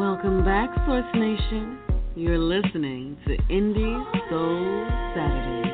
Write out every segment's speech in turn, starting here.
Welcome back, Source Nation. You're listening to Indie Soul Saturday.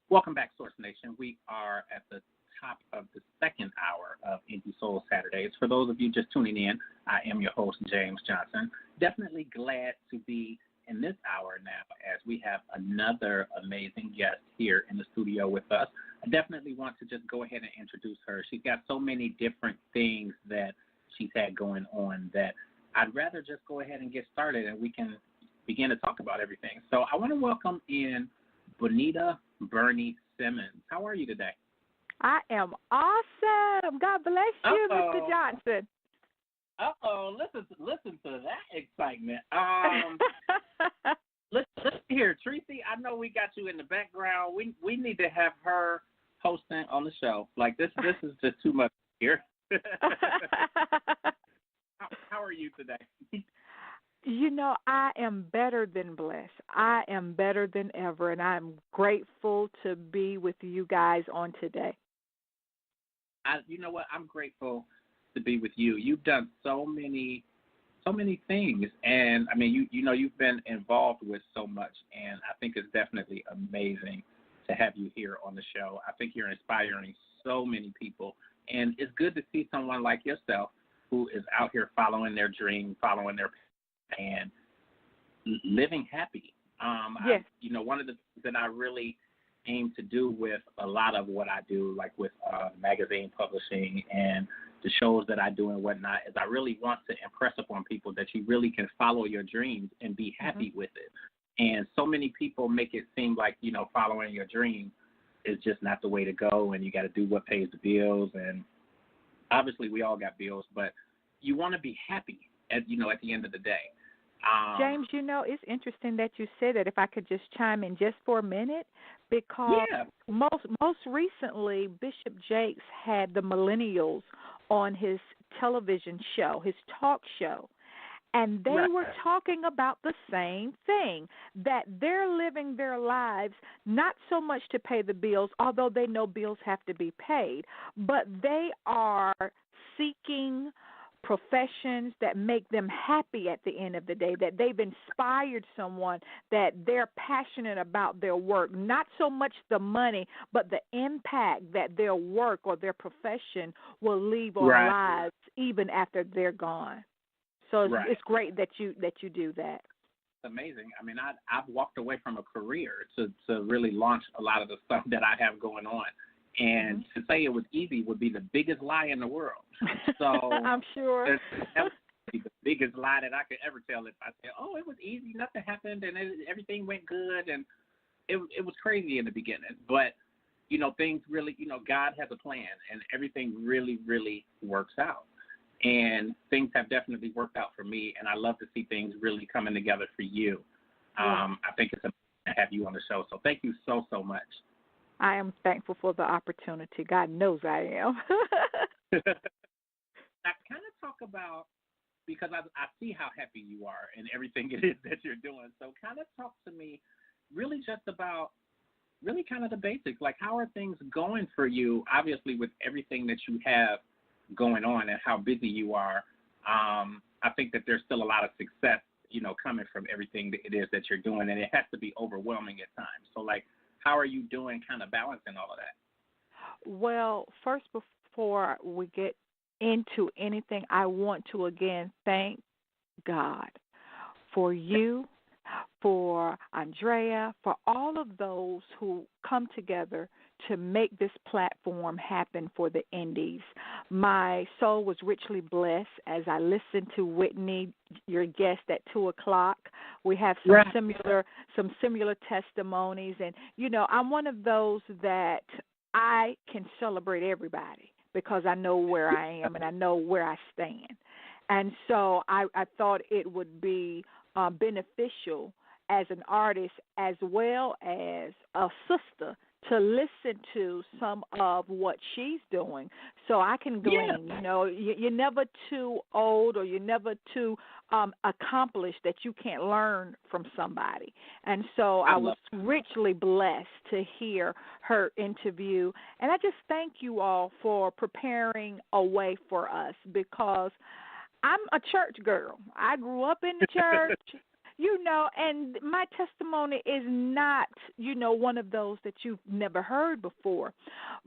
Welcome back, Source Nation. We are at the top of the second hour of Indie Soul Saturdays. For those of you just tuning in, I am your host, James Johnson. Definitely glad to be in this hour now as we have another amazing guest here in the studio with us. I definitely want to just go ahead and introduce her. She's got so many different things that she's had going on that I'd rather just go ahead and get started and we can begin to talk about everything. So I want to welcome in Bonita Simmons. How are you today? I am awesome. God bless you, Mr. Johnson. Listen to that excitement. Let's hear Tracy. I know we got you in the background. We need to have her hosting on the show. Like this is just too much here. How are you today? You know, I am better than blessed. I am better than ever, and I'm grateful to be with you guys on today. You know what? I'm grateful to be with you. You've done so many things, and I mean, you've been involved with so much, and I think it's definitely amazing to have you here on the show. I think you're inspiring so many people, and it's good to see someone like yourself who is out here following their dream, following their and living happy. Yes. One of the things that I really aim to do with a lot of what I do, like with magazine publishing and the shows that I do and whatnot, is I really want to impress upon people that you really can follow your dreams and be happy with it. And so many people make it seem like, following your dream is just not the way to go, and you got to do what pays the bills. And obviously we all got bills, but you want to be happy at the end of the day. James, it's interesting that you said that. If I could just chime in just for a minute, because most recently, Bishop Jakes had the millennials on his television show, his talk show, and they were talking about the same thing, that they're living their lives not so much to pay the bills, although they know bills have to be paid, but they are seeking professions that make them happy at the end of the day, that they've inspired someone, that they're passionate about their work, not so much the money, but the impact that their work or their profession will leave on lives even after they're gone. So it's great that you do that. It's amazing. I mean, I've walked away from a career to really launch a lot of the stuff that I have going on. And to say it was easy would be the biggest lie in the world. So I'm sure that would be the biggest lie that I could ever tell if I said, "Oh, it was easy, nothing happened, and everything went good," and it was crazy in the beginning. But things really, God has a plan, and everything really, really works out. And things have definitely worked out for me, and I love to see things really coming together for you. I think it's amazing to have you on the show. So thank you so much. I am thankful for the opportunity. God knows I am. I kind of talk about, because I see how happy you are and everything it is that you're doing. So kind of talk to me really just about really kind of the basics. Like, how are things going for you, obviously, with everything that you have going on and how busy you are? I think that there's still a lot of success, coming from everything that it is that you're doing, and it has to be overwhelming at times. So, like, how are you doing kind of balancing all of that? Well, first, before we get into anything, I want to again thank God for you, for Andrea, for all of those who come together to make this platform happen for the indies. My soul was richly blessed as I listened to Whitney, your guest, at 2:00. We have some similar testimonies, and I'm one of those that I can celebrate everybody because I know where I am and I know where I stand. And so I thought it would be beneficial as an artist as well as a sister to listen to some of what she's doing so I can glean. Yeah. You know, you're never too old or you're never too accomplished that you can't learn from somebody. And so I was richly blessed to hear her interview. And I just thank you all for preparing a way for us, because I'm a church girl. I grew up in the church. You know, and my testimony is not, you know, one of those that you've never heard before.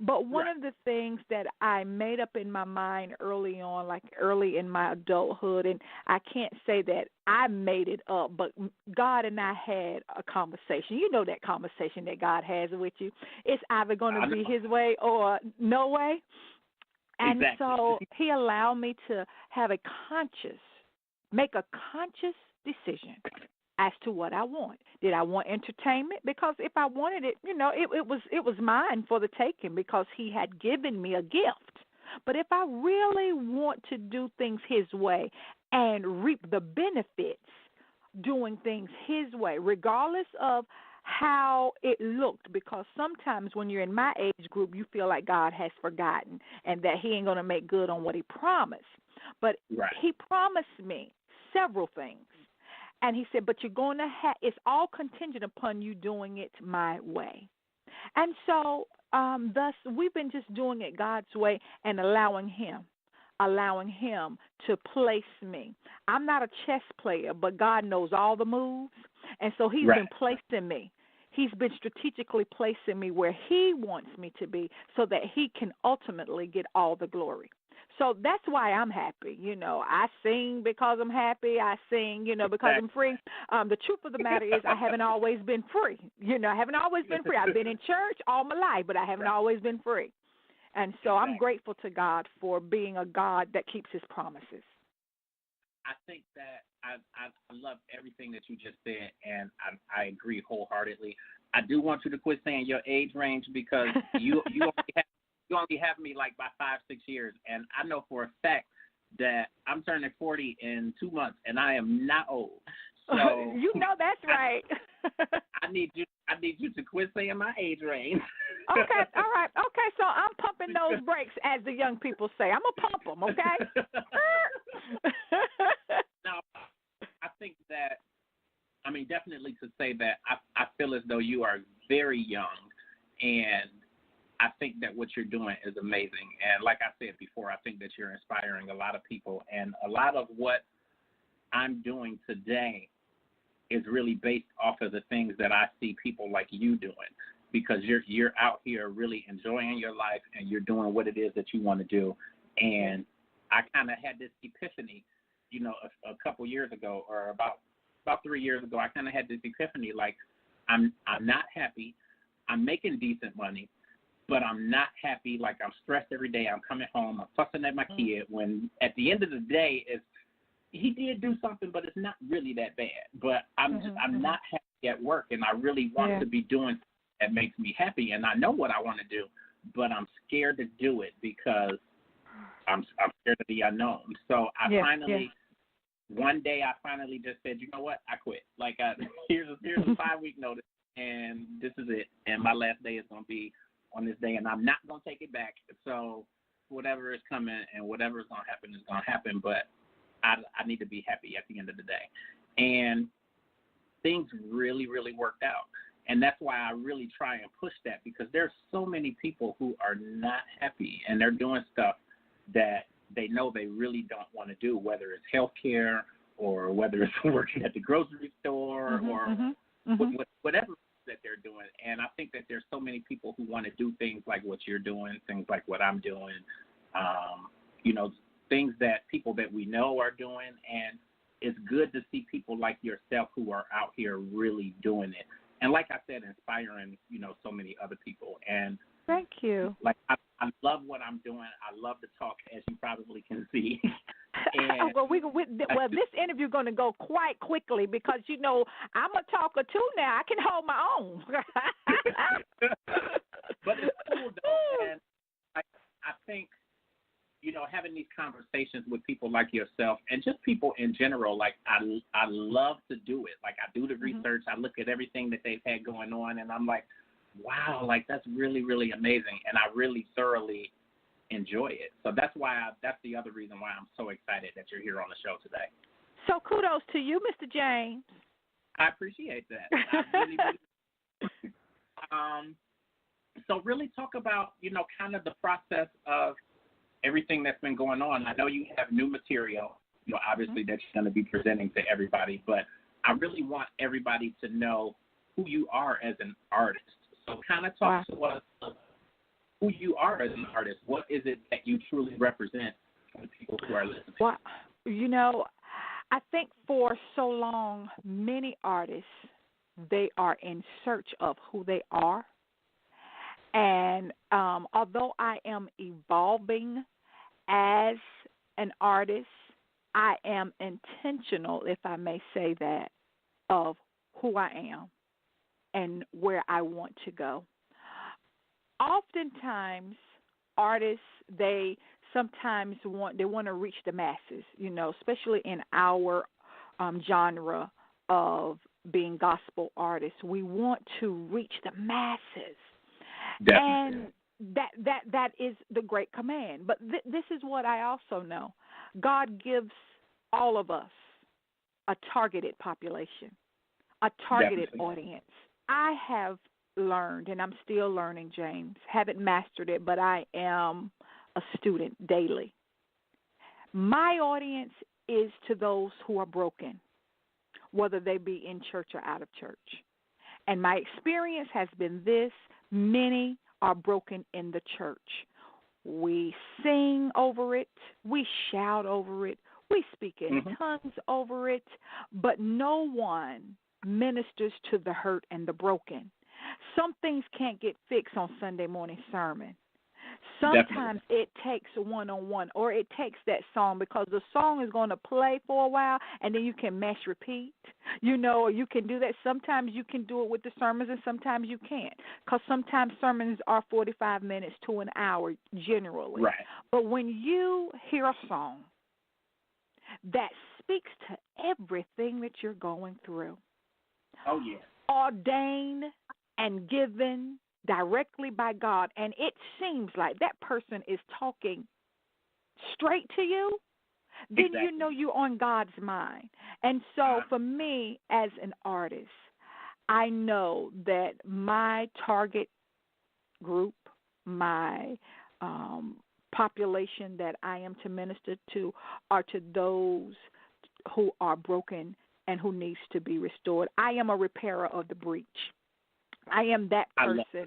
But one of the things that I made up in my mind early on, like early in my adulthood, and I can't say that I made it up, but God and I had a conversation. You know that conversation that God has with you. It's either going to be his way or no way. And so he allowed me to have make a conscious decision as to what I want. Did I want entertainment? Because if I wanted it, you know, it was mine for the taking, because he had given me a gift. But if I really want to do things his way and reap the benefits doing things his way, regardless of how it looked, because sometimes when you're in my age group, you feel like God has forgotten and that he ain't going to make good on what he promised. But he promised me several things. And he said, but you're going to it's all contingent upon you doing it my way. And so thus we've been just doing it God's way and allowing him to place me. I'm not a chess player, but God knows all the moves. And so he's been placing me. He's been strategically placing me where he wants me to be so that he can ultimately get all the glory. So that's why I'm happy. You know, I sing because I'm happy. I sing, you know, because I'm free. The truth of the matter is I haven't always been free. You know, I haven't always been free. I've been in church all my life, but I haven't always been free. And so I'm grateful to God for being a God that keeps his promises. I think that I love everything that you just said, and I agree wholeheartedly. I do want you to quit saying your age range, because you only have me like by 5-6 years, and I know for a fact that I'm turning 40 in 2 months, and I am not old. So you know that's right. I need you to quit saying my age range. Okay, all right. Okay, so I'm pumping those brakes, as the young people say. I'm gonna pump them, okay? Now, I think that, I mean, definitely to say that I feel as though you are very young, and I think that what you're doing is amazing. And like I said before, I think that you're inspiring a lot of people. And a lot of what I'm doing today is really based off of the things that I see people like you doing, because you're out here really enjoying your life and you're doing what it is that you want to do. And I kind of had this epiphany, you know, a couple years ago, or about 3 years ago. I kind of had this epiphany, like I'm not happy. I'm making decent money, but I'm not happy. Like, I'm stressed every day. I'm coming home, I'm fussing at my kid, when at the end of the day, he did do something, but it's not really that bad. But I'm not happy at work, and I really want to be doing something that makes me happy, and I know what I want to do, but I'm scared to do it because I'm scared of the unknown. So one day I finally just said, you know what, I quit. Like, here's a 5-week notice, and this is it. And my last day is going to be on this day, and I'm not going to take it back. So whatever is coming and whatever is going to happen is going to happen, but I need to be happy at the end of the day. And things really, really worked out. And that's why I really try and push that, because there's so many people who are not happy, and they're doing stuff that they know they really don't want to do, whether it's healthcare or whether it's working at the grocery store or whatever that they're doing. And I think that there's so many people who want to do things like what you're doing, things like what I'm doing, you know, things that people that we know are doing. And it's good to see people like yourself who are out here really doing it. And like I said, inspiring, you know, so many other people. And thank you. Like, I love what I'm doing. I love to talk, as you probably can see. And well, this interview is going to go quite quickly, because, you know, I'm a talker too now. I can hold my own. But it's cool, though. And I think, you know, having these conversations with people like yourself, and just people in general, like, I love to do it. Like, I do the research. I look at everything that they've had going on, and I'm like, wow, like that's really, really amazing. And I really thoroughly enjoy it. So that's that's the other reason why I'm so excited that you're here on the show today. So kudos to you, Mr. James. I appreciate that. I really, really so really talk about, kind of the process of everything that's been going on. I know you have new material, obviously that you're going to be presenting to everybody, but I really want everybody to know who you are as an artist. So kind of talk to us about who you are as an artist. What is it that you truly represent for the people who are listening? Well, I think for so long, many artists, they are in search of who they are. And although I am evolving as an artist, I am intentional, if I may say that, of who I am and where I want to go. Oftentimes, artists, they sometimes want to reach the masses, especially in our genre of being gospel artists. We want to reach the masses. Definitely. And that is the great command. But this is what I also know. God gives all of us a targeted population, a targeted audience. I have learned, and I'm still learning, James, haven't mastered it, but I am a student daily. My audience is to those who are broken, whether they be in church or out of church. And my experience has been this: many are broken in the church. We sing over it, we shout over it, we speak in tongues over it, but no one ministers to the hurt and the broken. Some things can't get fixed on Sunday morning sermon. Sometimes it takes one-on-one, or it takes that song, because the song is going to play for a while, and then you can mash repeat, or you can do that. Sometimes you can do it with the sermons, and sometimes you can't, because sometimes sermons are 45 minutes to an hour generally. Right. But when you hear a song that speaks to everything that you're going through, ordained and given directly by God, and it seems like that person is talking straight to you, then you know you're on God's mind. And so for me as an artist, I know that my target group, my population that I am to minister to, are to those who are broken and who needs to be restored. I am a repairer of the breach. I am that person.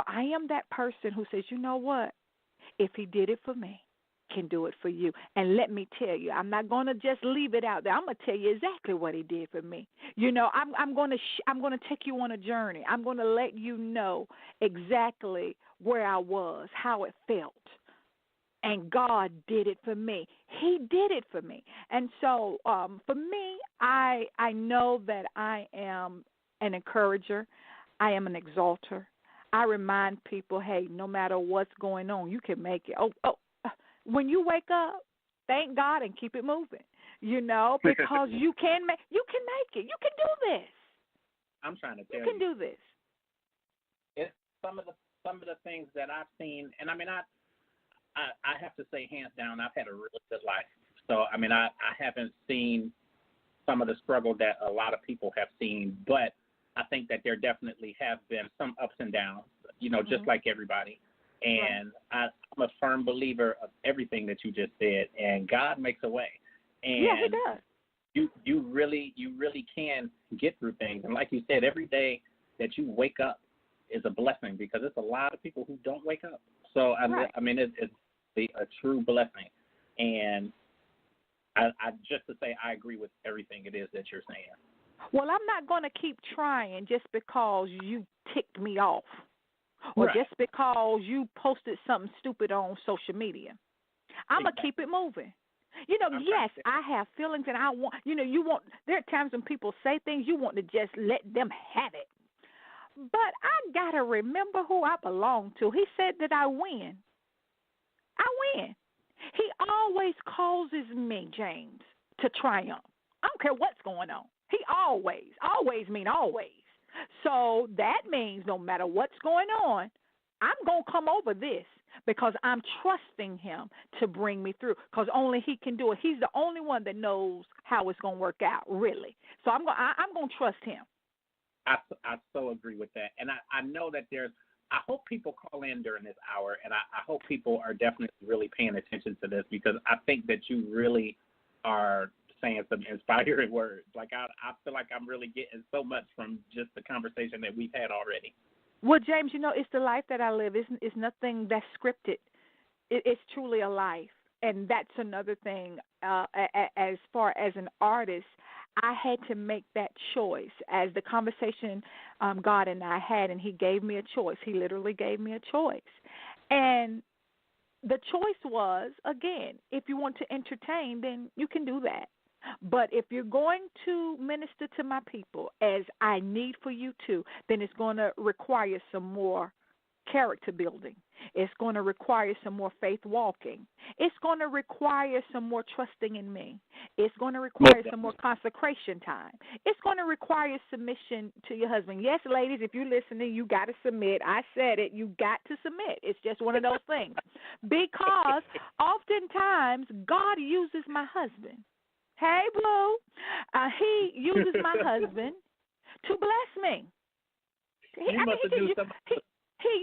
I am that person who says, you know what? If he did it for me, he can do it for you. And let me tell you, I'm not going to just leave it out there. I'm going to tell you exactly what he did for me. I'm going to take you on a journey. I'm going to let you know exactly where I was, how it felt. And God did it for me. He did it for me. And so for me, I know that I am an encourager. I am an exalter. I remind people, hey, no matter what's going on, you can make it. When you wake up, thank God and keep it moving, because you can make it. You can do this. I'm trying to tell you. You can do this. It's some of the things that I've seen, and I mean, I have to say, hands down, I've had a really good life. So, I mean, I haven't seen some of the struggle that a lot of people have seen, but I think that there definitely have been some ups and downs, just like everybody. And I'm a firm believer of everything that you just said, and God makes a way. And yeah, He does. You really can get through things. And like you said, every day that you wake up is a blessing, because it's a lot of people who don't wake up. So, I mean, it's a true blessing. And I just to say, I agree with everything it is that you're saying. Well, I'm not going to keep trying just because you ticked me off, or just because you posted something stupid on social media. I'm going to keep it moving. Yes, I have feelings, and I want, there are times when people say things, you want to just let them have it. But I got to remember who I belong to. He said that I win. I win. He always causes me, James, to triumph. I don't care what's going on. He always mean always. So that means no matter what's going on, I'm going to come over this because I'm trusting him to bring me through because only he can do it. He's the only one that knows how it's going to work out, really. So I'm going to trust him. I so agree with that. And I know that I hope people call in during this hour, and I hope people are definitely really paying attention to this because I think that you really are saying some inspiring words. Like I feel like I'm really getting so much from just the conversation that we've had already. Well, James, it's the life that I live. It's nothing that's scripted. It's truly a life. And that's another thing. As far as an artist, I had to make that choice. As the conversation God and I had, and he gave me a choice. He literally gave me a choice. And the choice was, again, if you want to entertain, then you can do that. But if you're going to minister to my people as I need for you to, then it's going to require some more character building. It's going to require some more faith walking. It's going to require some more trusting in me. It's going to require some more consecration time. It's going to require submission to your husband. Yes, ladies, if you're listening, you got to submit. I said it. You got to submit. It's just one of those things. Because oftentimes God uses my husband. Hey, Blue. He uses my husband to bless me. He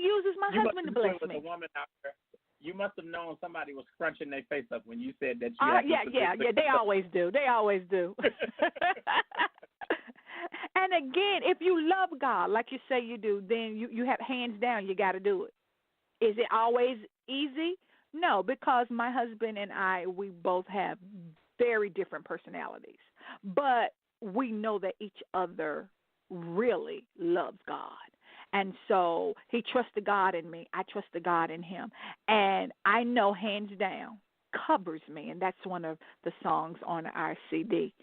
uses my husband to bless me. You must have known somebody was crunching their face up when you said that. Yeah. They always do. And again, if you love God like you say you do, then you have hands down. You got to do it. Is it always easy? No, because my husband and I, we both have very different personalities, but we know that each other really loves God. And so he trusted God in me. I trusted God in him. And I know hands down, covers me. And that's one of the songs on our CD,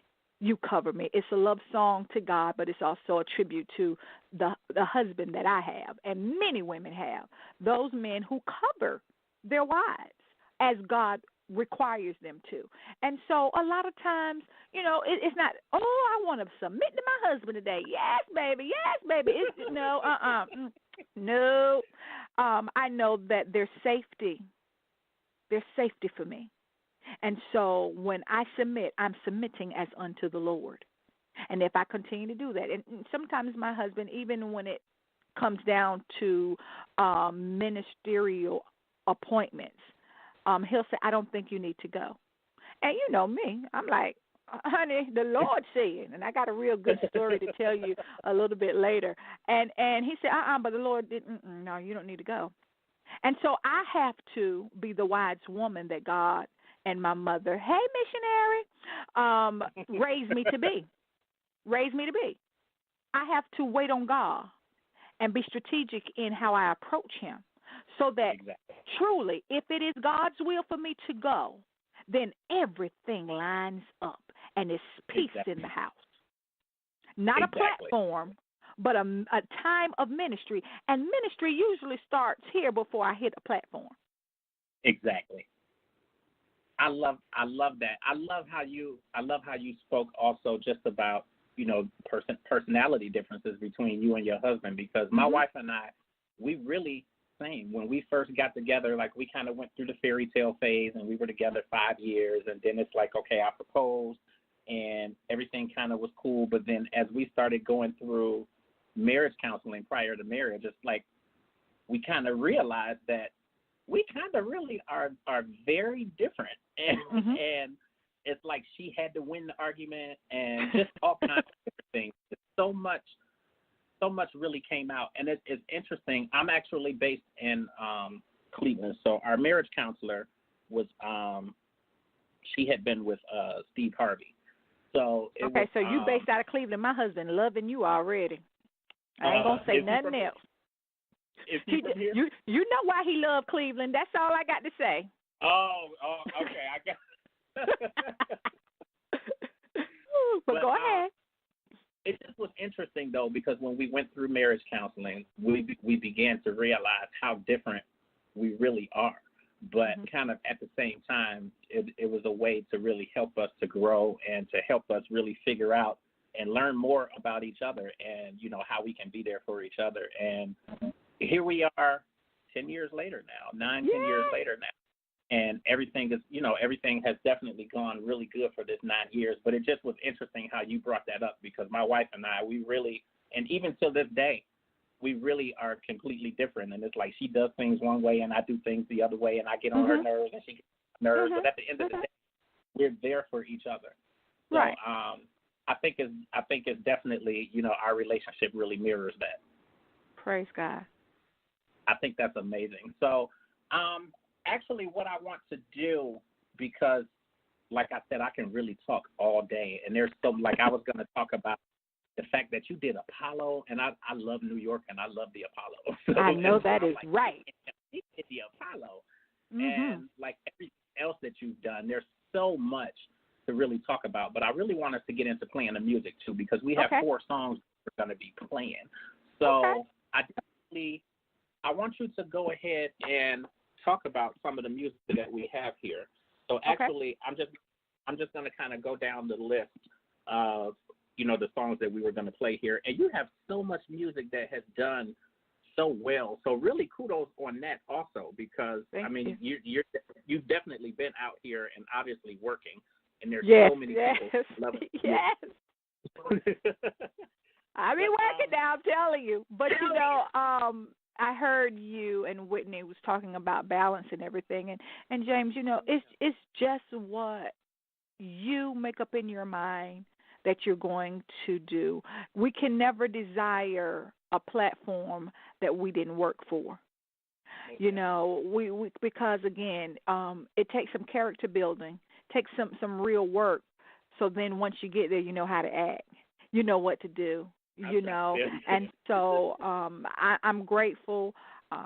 You Cover Me. It's a love song to God, but it's also a tribute to the husband that I have, and many women have, those men who cover their wives as God requires them to. And so a lot of times, it's not, I want to submit to my husband today. Yes, baby. It's no. I know that there's safety. There's safety for me. And so when I submit, I'm submitting as unto the Lord. And if I continue to do that, and sometimes my husband, even when it comes down to ministerial appointments, he'll say, I don't think you need to go. And you know me, I'm like, honey, the Lord said, and I got a real good story to tell you a little bit later. And he said, but the Lord didn't, no, you don't need to go. And so I have to be the wise woman that God and my mother, hey, missionary, raised me to be. I have to wait on God and be strategic in how I approach him. So that truly, if it is God's will for me to go, then everything lines up and it's peace in the house. Not a platform, but a time of ministry. And ministry usually starts here before I hit a platform. Exactly. I love that. I love how you spoke also just about, personality differences between you and your husband, because my wife and I, we really when we first got together, like we kind of went through the fairy tale phase and we were together 5 years, and then it's like, okay, I proposed and everything kind of was cool. But then as we started going through marriage counseling prior to marriage, it's like we kind of realized that we kind of really are very different. And, and it's like she had to win the argument and just all kinds of different things. So much really came out, and it's interesting. I'm actually based in Cleveland, so our marriage counselor was she had been with Steve Harvey. So so you based out of Cleveland. My husband loving you already. I ain't gonna say nothing else. You know why he loved Cleveland. That's all I got to say. Oh, okay, I got. but go ahead. It just was interesting, though, because when we went through marriage counseling, we began to realize how different we really are. But kind of at the same time, it was a way to really help us to grow and to help us really figure out, and learn more about each other and, how we can be there for each other. And here we are 10 years later now, 10 years later now. And everything everything has definitely gone really good for this 9 years. But it just was interesting how you brought that up, because my wife and I, we really, and even till this day, we really are completely different. And it's like she does things one way and I do things the other way, and I get on her nerves and she gets on my nerves. But at the end of the day, we're there for each other. So, right. I think it's definitely, our relationship really mirrors that. Praise God. I think that's amazing. So, actually, what I want to do, because, like I said, I can really talk all day, and there's so, like, I was going to talk about the fact that you did Apollo, and I love New York, and I love the Apollo. So, I know that is right. You did the Apollo, and like everything else that you've done, there's so much to really talk about. But I really want us to get into playing the music too, because we have 4 songs we're going to be playing. So I want you to go ahead and talk about some of the music that we have here. So actually, I'm just going to kind of go down the list of the songs that we were going to play here. And you have so much music that has done so well. So really kudos on that also, because you've definitely been out here and obviously working, and there's so many people who love it. Yes. I've been working now, I'm telling you. But I heard you and Whitney was talking about balance and everything, and James, it's just what you make up in your mind that you're going to do. We can never desire a platform that we didn't work for. We because again, it takes some character building, takes some real work. So then once you get there, you know how to act. You know what to do. And so I'm grateful.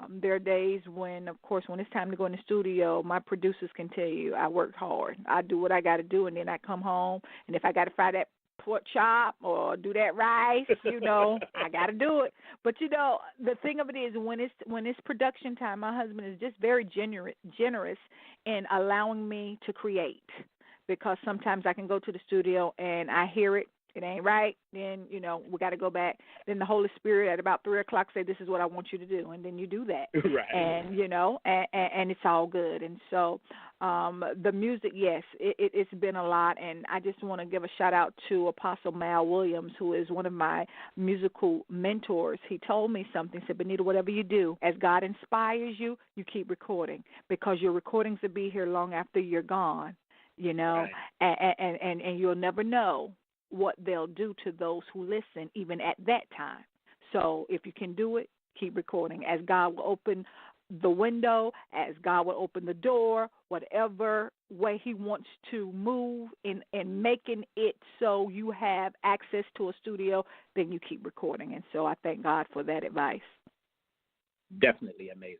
There are days when, of course, when it's time to go in the studio, my producers can tell you I worked hard. I do what I got to do, and then I come home, and if I got to fry that pork chop or do that rice, I got to do it. But, the thing of it is when it's production time, my husband is just very generous in allowing me to create, because sometimes I can go to the studio and I hear it. It ain't right, then, we got to go back. Then the Holy Spirit at about 3 o'clock say, this is what I want you to do. And then you do that. Right. And, and it's all good. And so the music, yes, it's been a lot. And I just want to give a shout out to Apostle Mal Williams, who is one of my musical mentors. He told me something, said, Bonita, whatever you do, as God inspires you, you keep recording, because your recordings will be here long after you're gone, Right. and you'll never know what they'll do to those who listen, even at that time. So if you can do it, keep recording. As God will open the window, as God will open the door, whatever way he wants to move in making it so you have access to a studio, then you keep recording. And so I thank God for that advice. Definitely amazing.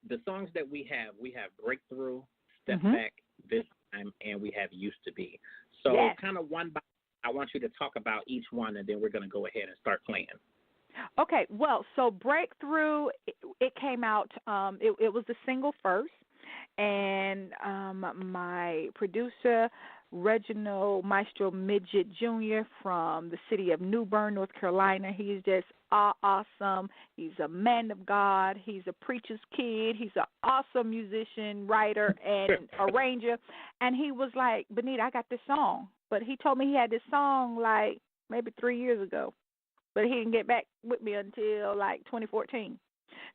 The songs that we have Breakthrough, Step Back, This Time, and we have Used to Be. So kind of one by one, I want you to talk about each one, and then we're going to go ahead and start playing. Okay, well, so Breakthrough, it came out, it was the single first, and my producer, Reginald Maestro Midget Jr. from the city of New Bern, North Carolina, he's just awesome. He's a man of God. He's a preacher's kid. He's an awesome musician, writer, and arranger. And he was like, Bonita, I got this song. But he told me he had this song like maybe 3 years ago. But he didn't get back with me until like 2014.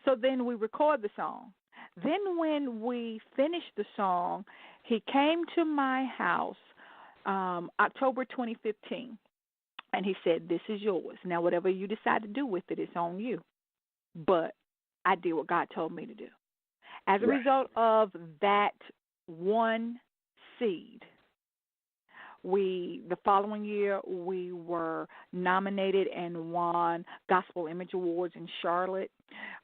So then we record the song. Then when we finished the song, he came to my house October 2015. And he said, this is yours. Now, whatever you decide to do with it, it's on you. But I did what God told me to do. As a result of that one seed, the following year, we were nominated and won Gospel Image Awards in Charlotte.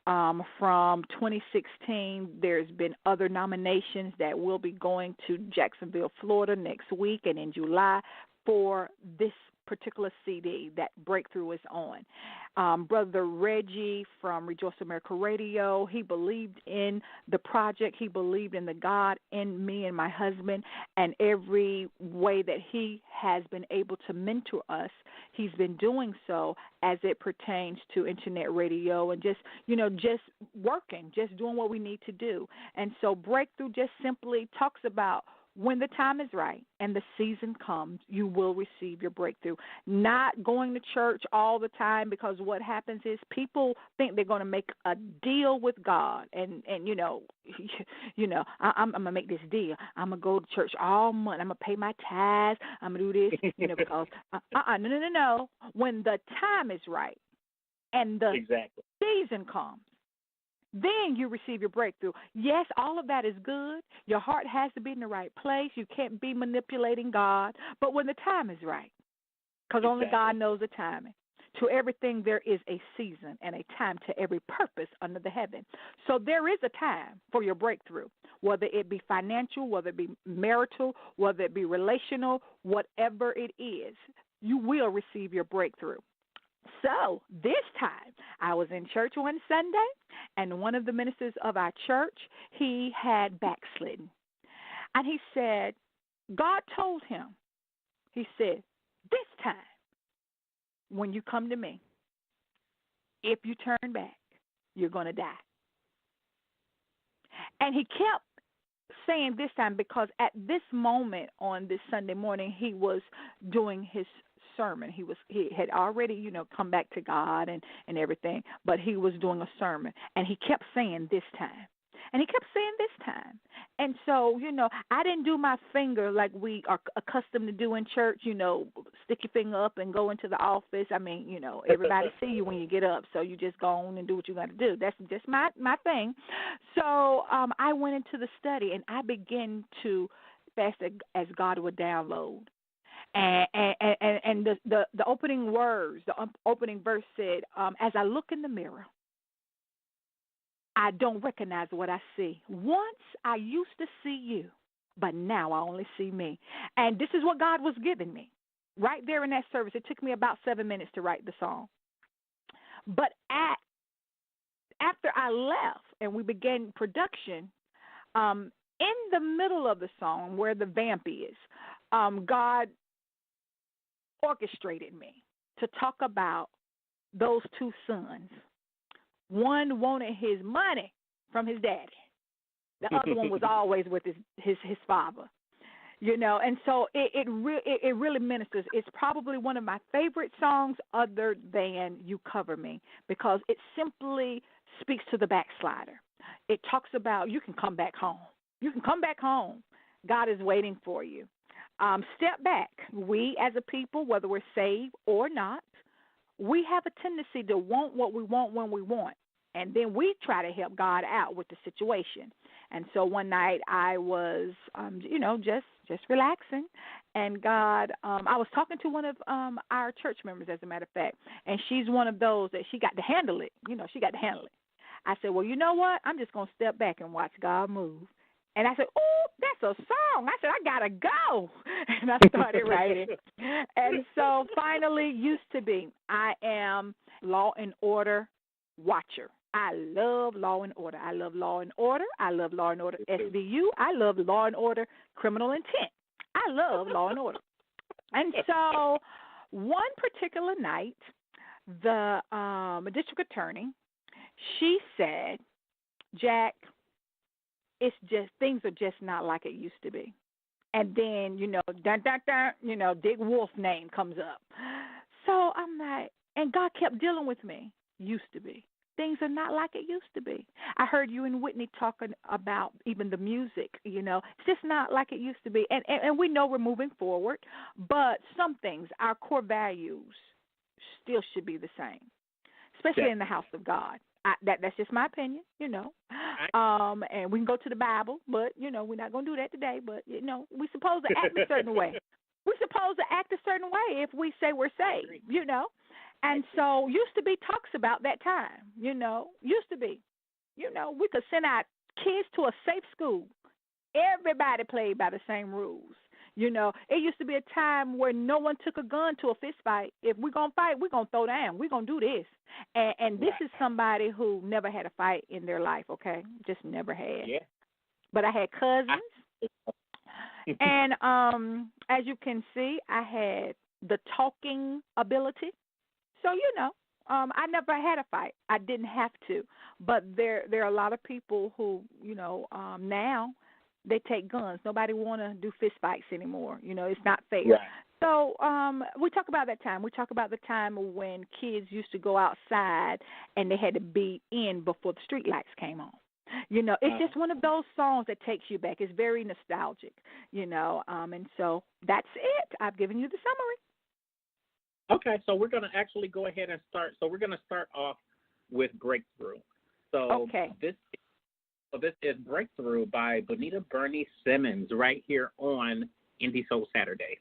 From 2016, there's been other nominations that will be going to Jacksonville, Florida next week, and in July for this particular CD that Breakthrough is on. Brother Reggie from Rejoice America Radio, he believed in the project. He believed in the God in me and my husband, and every way that he has been able to mentor us, he's been doing so as it pertains to internet radio and just working, just doing what we need to do. And so Breakthrough just simply talks about when the time is right and the season comes, you will receive your breakthrough. Not going to church all the time, because what happens is people think they're going to make a deal with God, and I'm going to make this deal. I'm going to go to church all month. I'm going to pay my tithes. I'm going to do this, because no. When the time is right and the season comes, then you receive your breakthrough. Yes, all of that is good. Your heart has to be in the right place. You can't be manipulating God. But when the time is right, because only God knows the timing. To everything there is a season and a time to every purpose under the heaven. So there is a time for your breakthrough, whether it be financial, whether it be marital, whether it be relational, whatever it is, you will receive your breakthrough. So this time, I was in church one Sunday, and one of the ministers of our church, he had backslidden. And he said, God told him, he said, this time, when you come to me, if you turn back, you're going to die. And he kept saying this time, because at this moment on this Sunday morning, he was doing his sermon. He had already, come back to God and everything, but he was doing a sermon, and he kept saying this time. And he kept saying this time. And so, I didn't do my finger like we are accustomed to do in church, stick your finger up and go into the office. I mean, everybody see you when you get up, so you just go on and do what you got to do. That's just my thing. So I went into the study, and I began to fast as God would download. And the opening words, the opening verse said, as I look in the mirror, I don't recognize what I see. Once I used to see you, but now I only see me. And this is what God was giving me right there in that service. It took me about 7 minutes to write the song. But after I left and we began production, in the middle of the song where the vamp is, God orchestrated me to talk about those two sons. One wanted his money from his daddy. The other one was always with his father. And so it really ministers. It's probably one of my favorite songs other than You Cover Me, because it simply speaks to the backslider. It talks about you can come back home. You can come back home. God is waiting for you. Step back. We as a people, whether we're saved or not, we have a tendency to want what we want when we want, and then we try to help God out with the situation. And so one night I was, just relaxing, and God, I was talking to one of our church members, as a matter of fact, and she's one of those that she got to handle it. She got to handle it. I said, well, you know what? I'm just going to step back and watch God move. And I said, oh, that's a song. I said, I got to go. And I started writing. And so finally, used to be, I am Law and Order watcher. I love Law and Order. I love Law and Order. I love Law and Order SVU. I love Law and Order Criminal Intent. I love Law and Order. And so one particular night, the district attorney, she said, Jack, it's just, things are just not like it used to be. And then, Dick Wolf's name comes up. So I'm like, and God kept dealing with me. Used to be. Things are not like it used to be. I heard you and Whitney talking about even the music, It's just not like it used to be. And we know we're moving forward, but some things, our core values, still should be the same, especially in the house of God. That's just my opinion, And we can go to the Bible, but, we're not going to do that today. But, we're supposed to act a certain way. We're supposed to act a certain way if we say we're saved, And so used to be talks about that time, used to be. We could send our kids to a safe school. Everybody played by the same rules. It used to be a time where no one took a gun to a fist fight. If we're going to fight, we're going to throw down. We're going to do this. And this is somebody who never had a fight in their life, okay? Just never had. Yeah. But I had cousins. And as you can see, I had the talking ability. So, I never had a fight. I didn't have to. But there are a lot of people who, now they take guns. Nobody want to do fist fights anymore. It's not fair. Right. So we talk about that time. We talk about the time when kids used to go outside and they had to be in before the street lights came on. It's just one of those songs that takes you back. It's very nostalgic, and so that's it. I've given you the summary. Okay, so we're going to actually go ahead and start. So we're going to start off with Breakthrough. So this is Breakthrough by Bonita Simmons right here on Indie Soul Saturdays.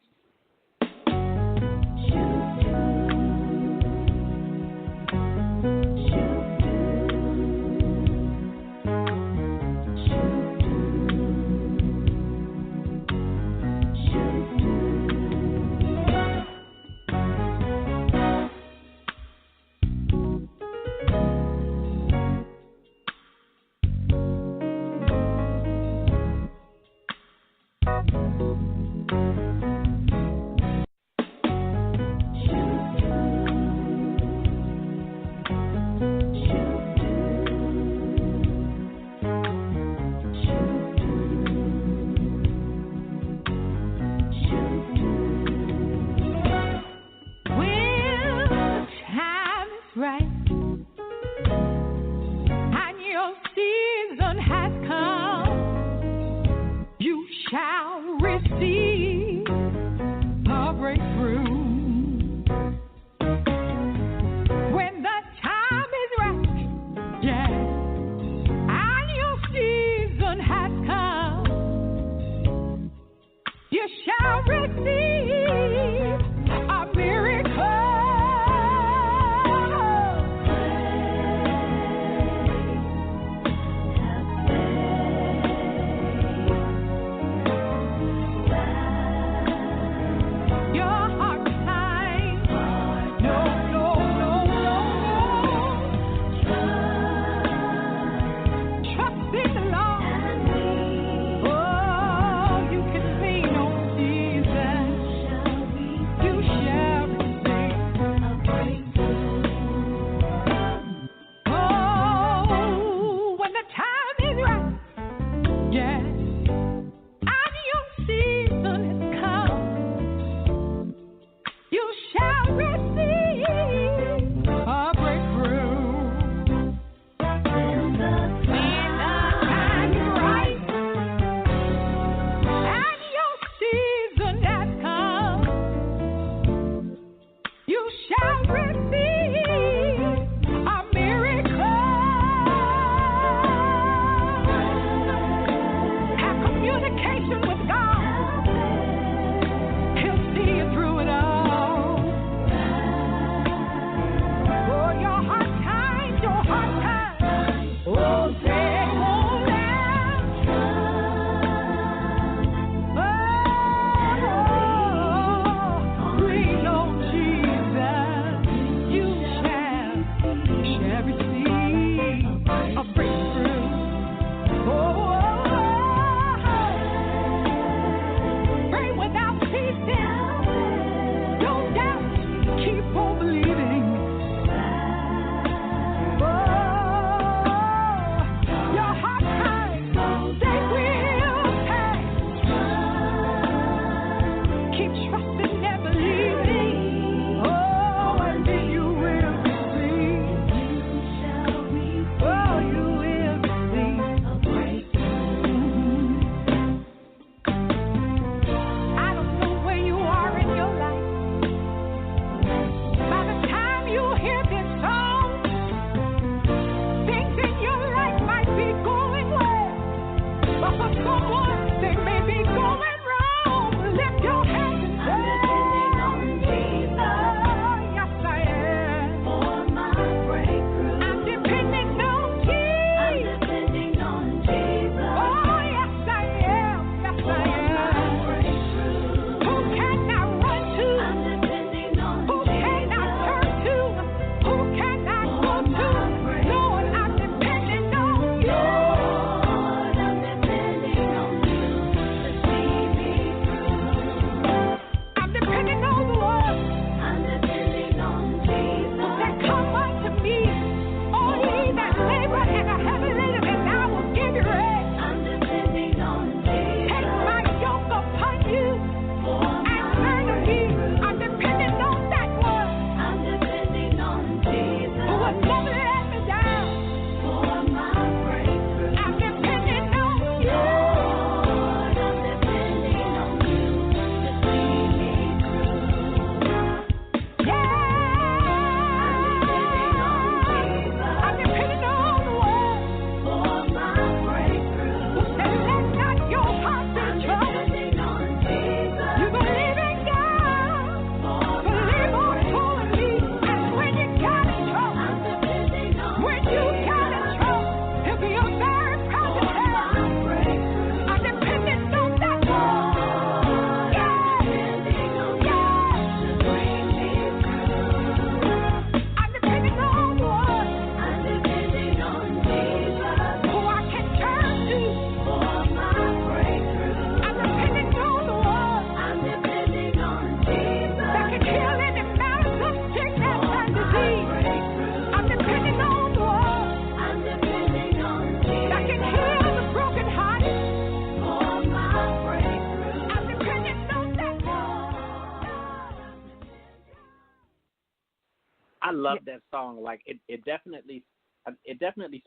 love that song. Like it definitely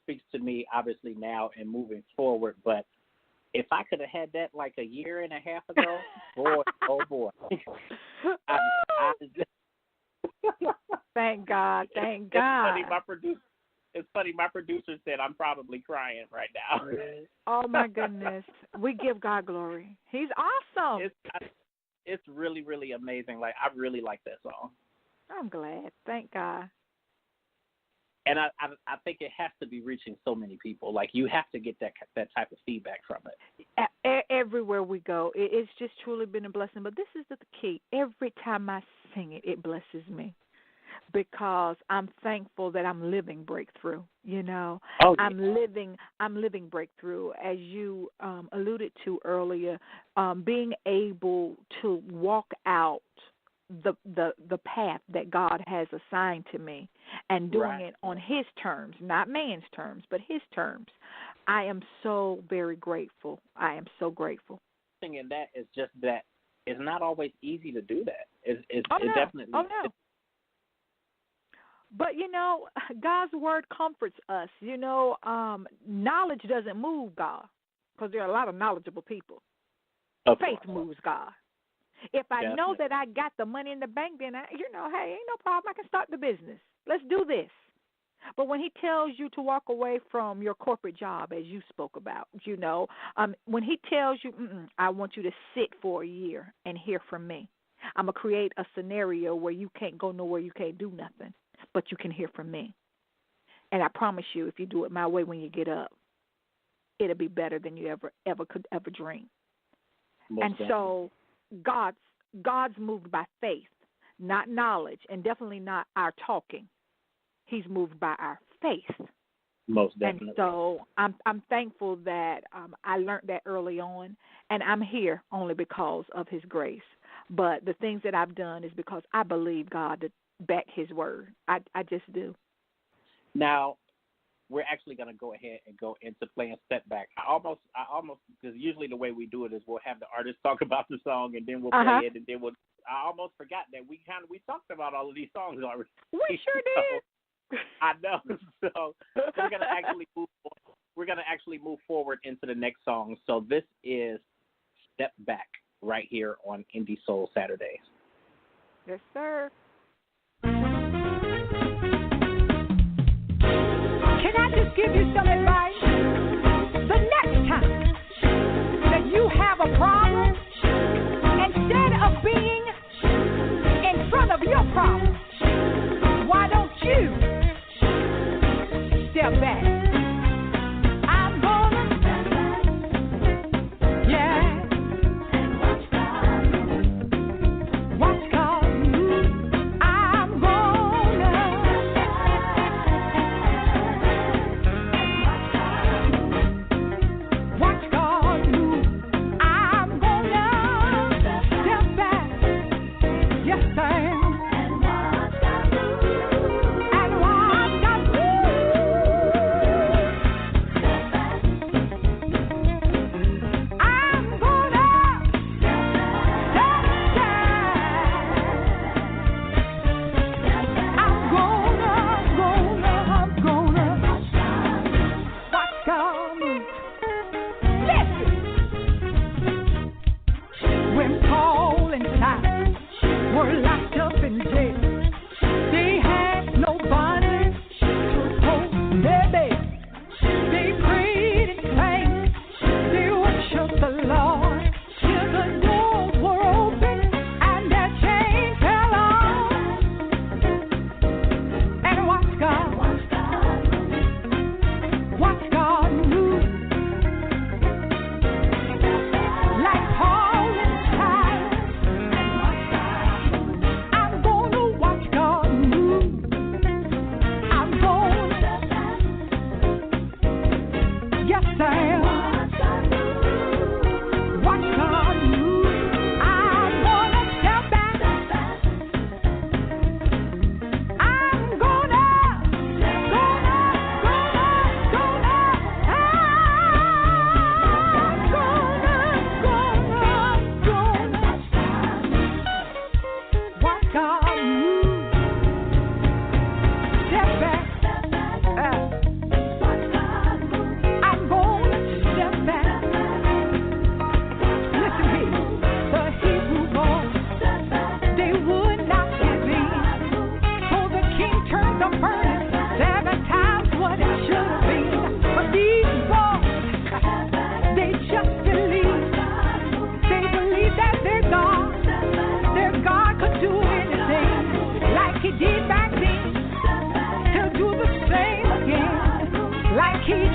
speaks to me, obviously now and moving forward. But if I could have had that like a year and a half ago, boy, oh boy. Thank God. Thank God. It's funny, my producer said I'm probably crying right now. Oh, my goodness. We give God glory. He's awesome. It's really, really amazing. Like, I really like that song. I'm glad. Thank God. And I think it has to be reaching so many people. Like, you have to get that type of feedback from it. Everywhere we go, it's just truly been a blessing. But this is the key. Every time I sing it, it blesses me. Because I'm thankful that I'm living breakthrough, you know. Oh, yeah. I'm living breakthrough, as you alluded to earlier, being able to walk out the path that God has assigned to me and doing it on His terms, not man's terms, but His terms. I am so very grateful. I am so grateful. And that is just that it's not always easy to do that. It definitely. Oh, no. But, you know, God's word comforts us. You know, knowledge doesn't move God because there are a lot of knowledgeable people. Faith moves God. If I know that I got the money in the bank, then, hey, ain't no problem. I can start the business. Let's do this. But when He tells you to walk away from your corporate job, as you spoke about, you know, when He tells you, I want you to sit for a year and hear from me. I'm going to create a scenario where you can't go nowhere, you can't do nothing, but you can hear from me. And I promise you, if you do it my way when you get up, it'll be better than you could ever dream. So God's moved by faith, not knowledge, and definitely not our talking. He's moved by our faith. Most definitely. And so I'm thankful that I learned that early on, and I'm here only because of His grace. But the things that I've done is because I believe God to back His word. I just do. Now, we're actually going to go ahead and go into playing Step Back. I almost, because usually the way we do it is we'll have the artist talk about the song and then we'll play it, and then I almost forgot that we talked about all of these songs already. We sure did. I know. So we're going to actually move forward. We're going to actually move forward into the next song. So this is Step Back right here on Indie Soul Saturdays. Yes, sir. Can I just give you some advice? The next time that you have a problem, instead of being in front of your problem, why don't you step back? I'm gonna step back. Yeah. Watch God. I'm gonna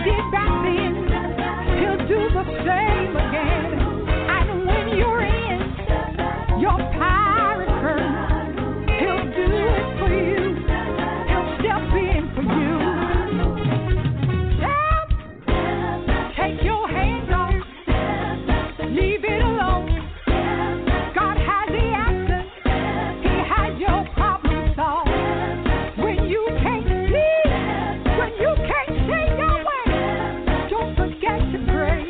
did back then, he'll do the same again. And when you're in your pirate burn, he'll do it for you. He'll step in for you. Step, take your hands off, leave it alone. God has the answer. He has your problem solved. When you can't see, when you can't see your way, don't forget to pray.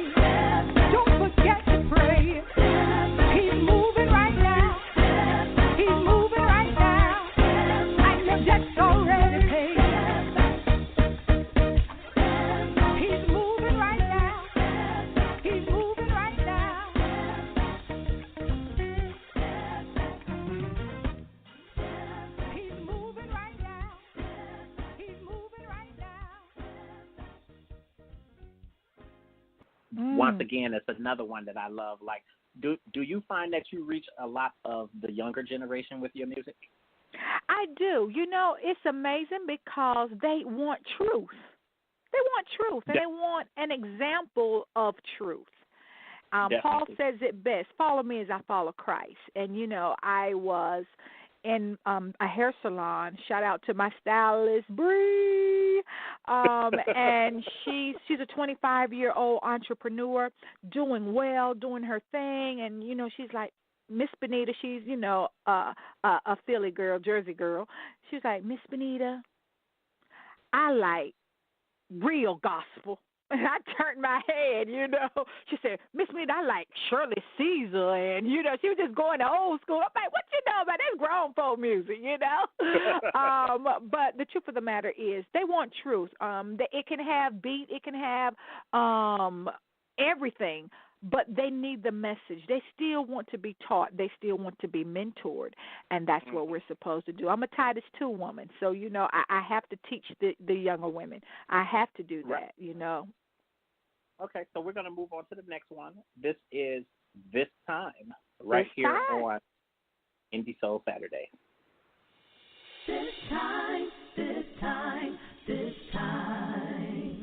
Don't forget to pray. He's moving right now. He's moving right now. And your debt's already paid. He's moving right now. He's moving right now. He's moving right now. He's moving right now. Once again, it's another one that I love. Like, do you find that you reach a lot of the younger generation with your music? I do. You know, it's amazing because they want truth. They want truth, and they want an example of truth. Paul says it best, follow me as I follow Christ. And, you know, I was in a hair salon. Shout out to my stylist, Bree. And she's a 25-year-old entrepreneur doing well, doing her thing. And, you know, she's like, Miss Bonita, she's, you know, a Philly girl, Jersey girl. She's like, Miss Bonita, I like real gospel. And I turned my head, you know. She said, Miss Bonita, I like Shirley Caesar. And, you know, she was just going to old school. I'm like, what you know about this grown folk music, you know? But the truth of the matter is they want truth. It can have beat. It can have everything. But they need the message. They still want to be taught. They still want to be mentored, and that's what we're supposed to do. I'm a Titus 2 woman, so, you know, I have to teach the younger women. I have to do that, you know. Okay, so we're going to move on to the next one. This is This Time, right here on Indie Soul Saturday. This time, this time, this time.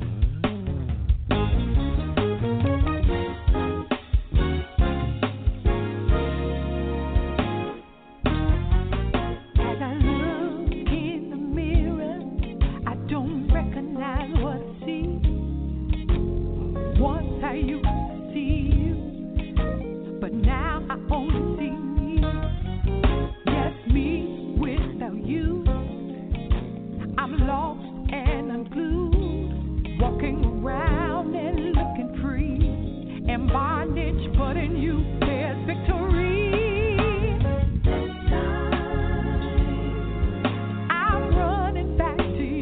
I used to see you, but now I only see me. Yes, me without you. I'm lost and unglued, walking around and looking free. In bondage, but in you there's victory. I'm running back to you.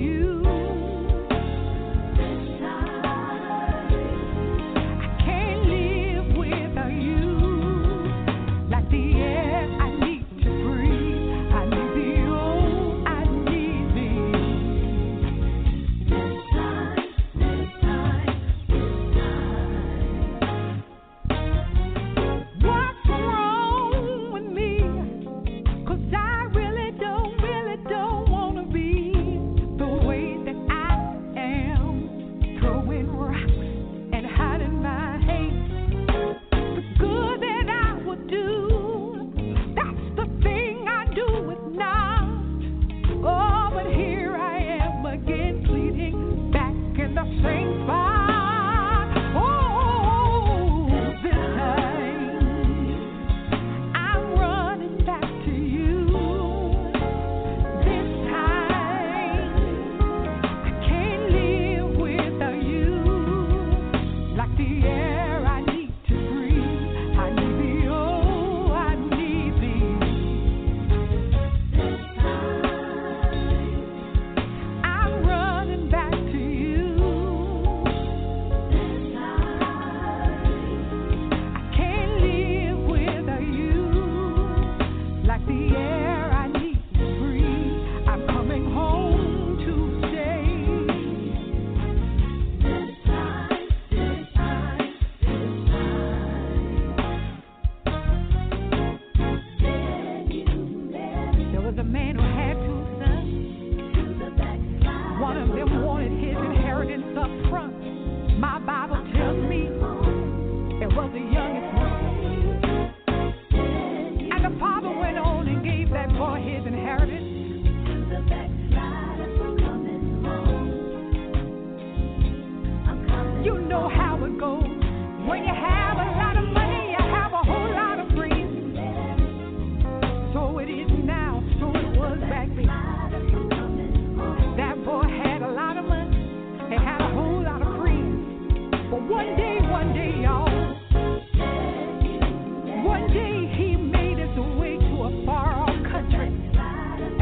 You know how it goes. When you have a lot of money, you have a whole lot of friends. So it is now, so it was back then. That boy had a lot of money and had a whole lot of friends. But one day, y'all, one day he made his way to a far-off country.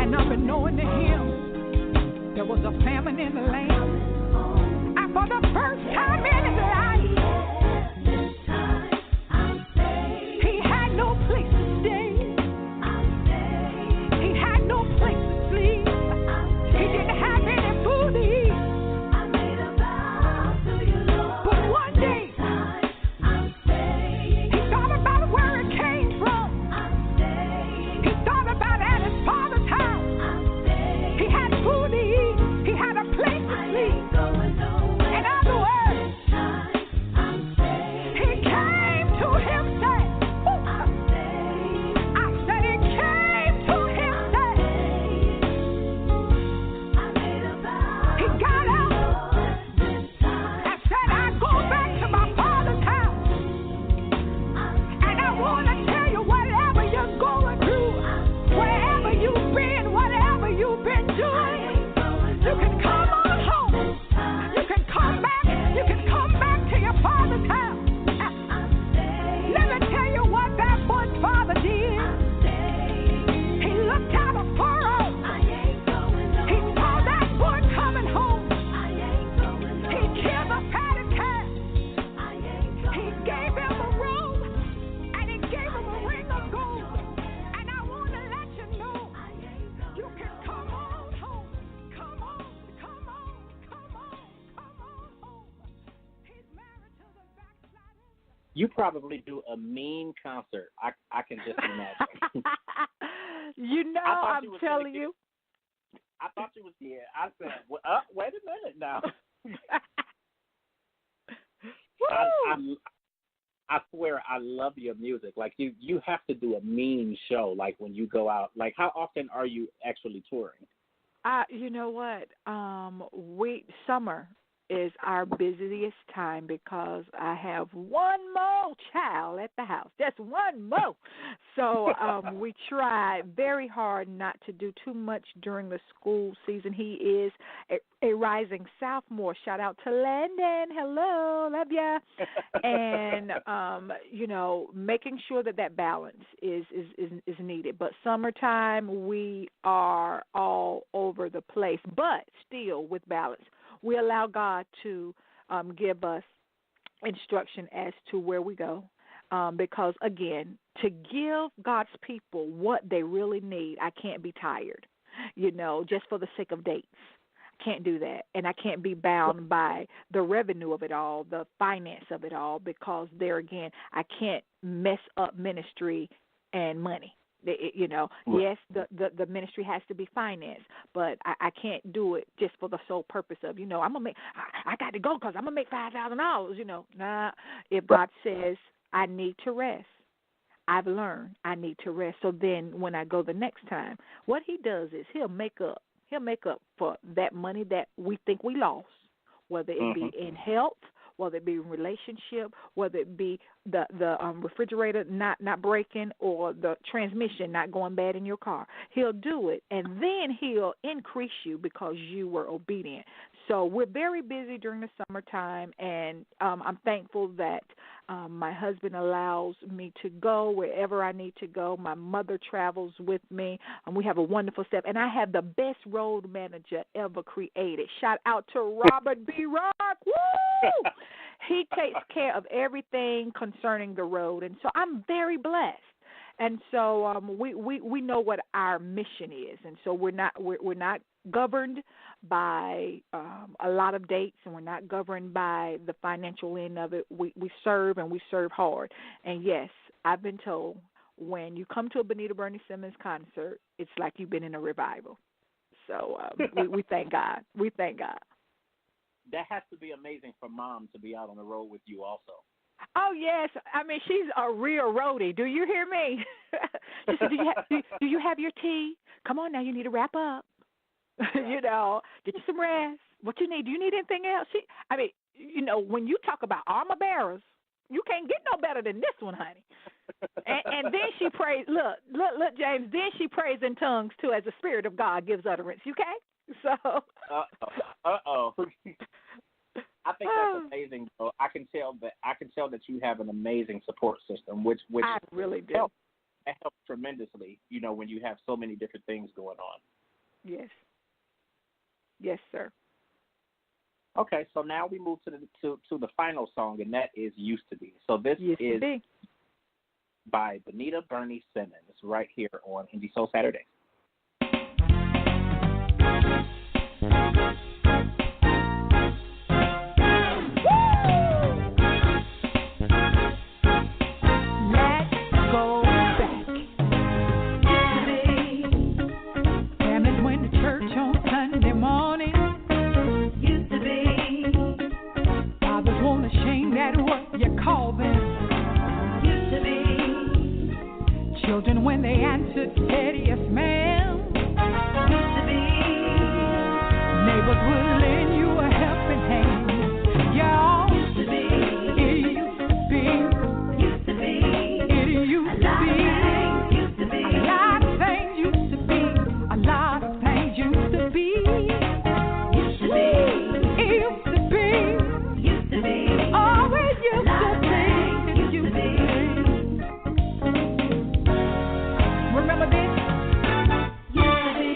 And unbeknown to him, there was a famine in the land. And for the first time in his life, he had no place to stay. He had no place to sleep. He didn't have any food to eat. But one day, he thought about where it came from. He thought about at his father's house. He had food to eat. He had a place to sleep. In other words, he came to himself. I said he came to himself. He got up and said, I go back to my father's house. And I want to tell you, whatever you're going through, wherever you've been, whatever you've been doing, you can come on home. You can come back. You can come back to your father's house. Let me tell you what that boy's father did. He looked out a furrow. He saw that boy coming home. He killed a fatted calf. He gave him a robe and he gave him a ring of gold. And I want to let you know, you can come on home. Come on, come on, come on, come on home. He's married to the backslider. You probably do a mean concert. I can just imagine. You know, I thought I'm you was telling gonna you. I thought you was here. I said, well, wait a minute now. I swear I love your music. Like you have to do a mean show. Like when you go out. Like how often are you actually touring? You know what? Summer is our busiest time because I have one more child at the house. Just one more. So we try very hard not to do too much during the school season. He is a rising sophomore. Shout out to Landon. Hello, love ya. And making sure that balance is needed. But summertime we are all over the place, but still with balance. We allow God to give us instruction as to where we go because, again, to give God's people what they really need, I can't be tired, just for the sake of dates. I can't do that, and I can't be bound by the revenue of it all, the finance of it all, because there again, I can't mess up ministry and money. Yes, the ministry has to be financed, but I can't do it just for the sole purpose of, I'm gonna make. I got to go because I'm gonna make $5,000. Nah. If God says I need to rest, I've learned I need to rest. So then, when I go the next time, what He does is He'll make up. He'll make up for that money that we think we lost, whether it be in health, whether it be in relationship, whether it be the refrigerator not breaking or the transmission not going bad in your car. He'll do it, and then He'll increase you because you were obedient. So we're very busy during the summertime, and I'm thankful that my husband allows me to go wherever I need to go. My mother travels with me, and we have a wonderful staff. And I have the best road manager ever created. Shout out to Robert B. Rock. Woo! He takes care of everything concerning the road, and so I'm very blessed. And so we know what our mission is, and so we're not governed by a lot of dates, and we're not governed by the financial end of it. We serve, and we serve hard. And yes, I've been told when you come to a Bonita Simmons concert, it's like you've been in a revival. So we thank God. We thank God. That has to be amazing for Mom to be out on the road with you also. Oh, yes. I mean, she's a real roadie. Do you hear me? She said, do you have your tea? Come on now, you need to wrap up. Get you some rest. What you need? Do you need anything else? when you talk about armor bearers, you can't get no better than this one, honey. And then she prays. Look, James. Then she prays in tongues too, as the Spirit of God gives utterance. You okay? So. I think that's amazing, though. I can tell that you have an amazing support system, which I really do. It helps tremendously. When you have so many different things going on. Yes. Yes, sir. Okay, so now we move to the final song, and that is "Used to Be." So this is by Bonita Bernie Simmons, right here on Indie Soul Saturday. Children, when they answered, said yes, ma'am. Used to be. Neighbors would lend you a helping hand. Y'all. Used to be. It used to be. Used to be. It used to be. Used to be. A lot of things used to be. A lot of things used to be. Used to be. It used to be. Used to be. Oh, it used to be. It used to be. Remember this? Used to be.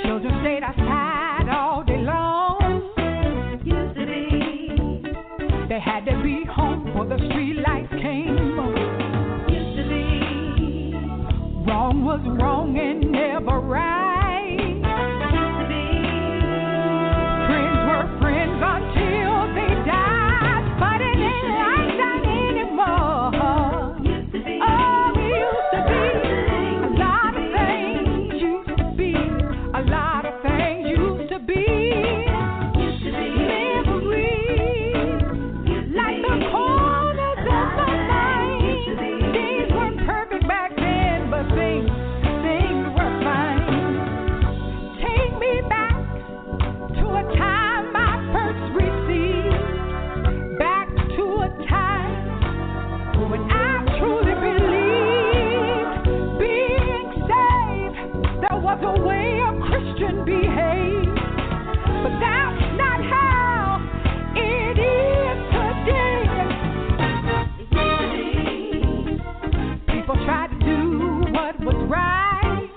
Children stayed outside all day long. Used to be. They had to be home before the street lights came. Used to be. Wrong was wrong and never right. Used to be. Friends were friends until they died, but it ain't like that anymore. Used to be. Oh, it used to be. A lot of things used to be. A lot of things used to be. Used to be. Memories like the corners of my mind. Things weren't perfect back then, but things were fine. Take me back to a time I first received. Back to a time when I truly believed being saved, there was a way a Christian behaved. But that's not how it is today. People tried to do what was right.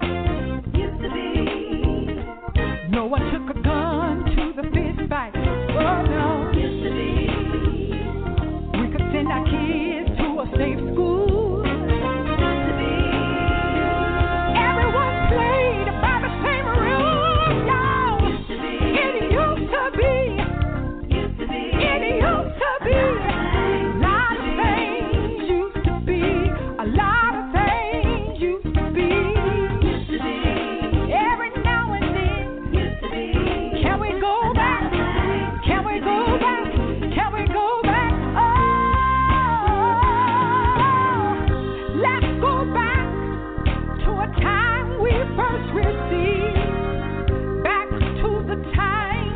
Used to be. No one took a gun to the fist fight. Oh no. Used to be. We could send our kids to a safe school. Used to be. Everyone played by the same rules. No. Used to be. It used to be. Used to be. It used to be. A lot of things used to be. A lot of things used to be. Used to be. Every now and then. Used to be. Can we go back? Can we go back? Can we go back? Oh, let's go back to a time we first received. Back to the time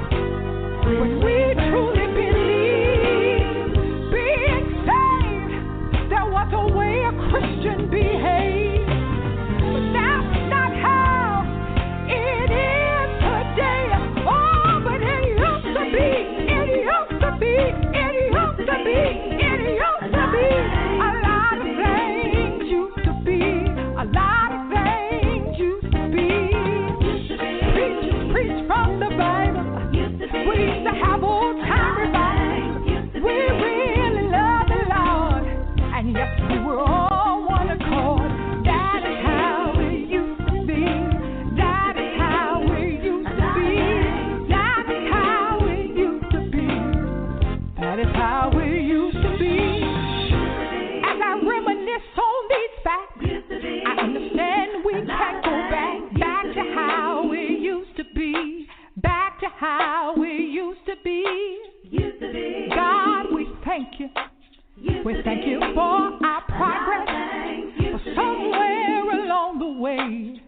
when we truly believed being saved, there was a way a Christian behaved. But that's not how it is today. Oh, but it used to be. It used to be. It used to be. It used to be. A lot of things used to be. A lot of things used to be. Preachers preach from the Bible. We used to have old time revival. We really loved the Lord, and yes, we were all one accord. That is how it used to be. That is how it used to be. That is how it used to be. That is how it used to be. As I reminisce on these facts, I understand we can't go back to how it used to be. Back to how it used to be. God, we thank you. We thank you for our progress. But somewhere along the way,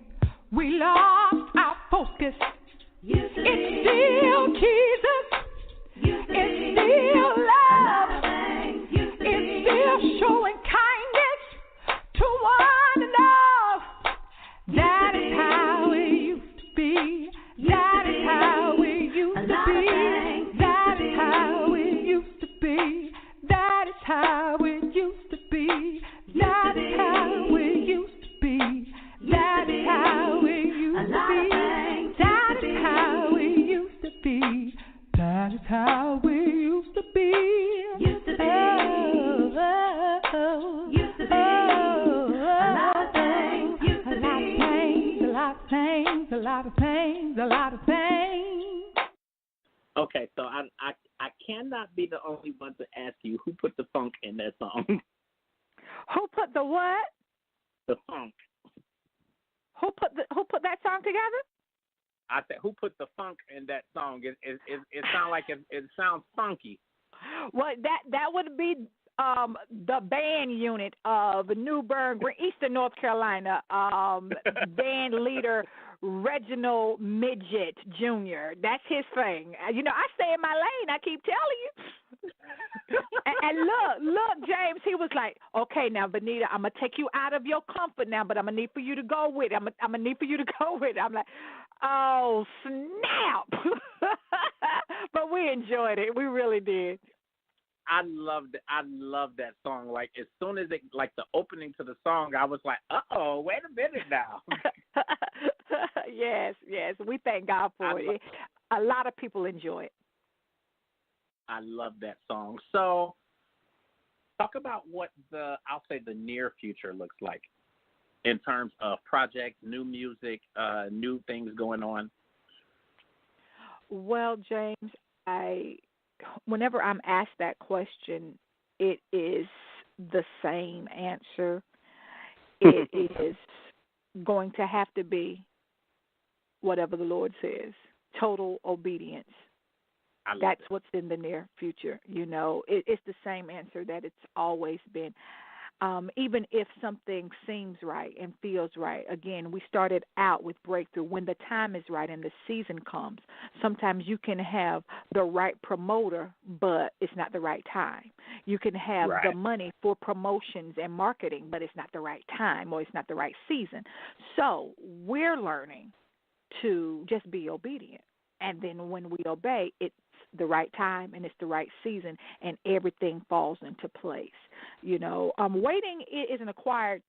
we lost our focus. It's still Jesus. It's lot of things, a lot of things. Okay, so I cannot be the only one to ask you who put the funk in that song. Who put the what? The funk. Who put that song together? I said, who put the funk in that song? It sounds like it sounds funky. Well, that would be the band unit of New Bern, Eastern North Carolina, band leader Reginald Midget Jr. That's his thing. You know, I stay in my lane. I keep telling you. and look, James, he was like, okay, now, Bonita, I'm going to take you out of your comfort now, but I'm going to need for you to go with it. I'm going to need for you to go with it. I'm like, oh, snap. But we enjoyed it. We really did. I love that song. Like, as soon as the opening to the song, I was like, uh-oh, wait a minute now. Yes. We thank God for it. A lot of people enjoy it. I love that song. So, talk about what the near future looks like in terms of projects, new music, new things going on. Well, James, whenever I'm asked that question, it is the same answer. It is going to have to be whatever the Lord says, total obedience. That's what's in the near future. You know, it's the same answer that it's always been. Even if something seems right and feels right, again, we started out with breakthrough. When the time is right and the season comes, sometimes you can have the right promoter, but it's not the right time. You can have the money for promotions and marketing, but it's not the right time or it's not the right season. So we're learning to just be obedient. And then when we obey, it's the right time and it's the right season, and everything falls into place. You know, waiting is an acquired,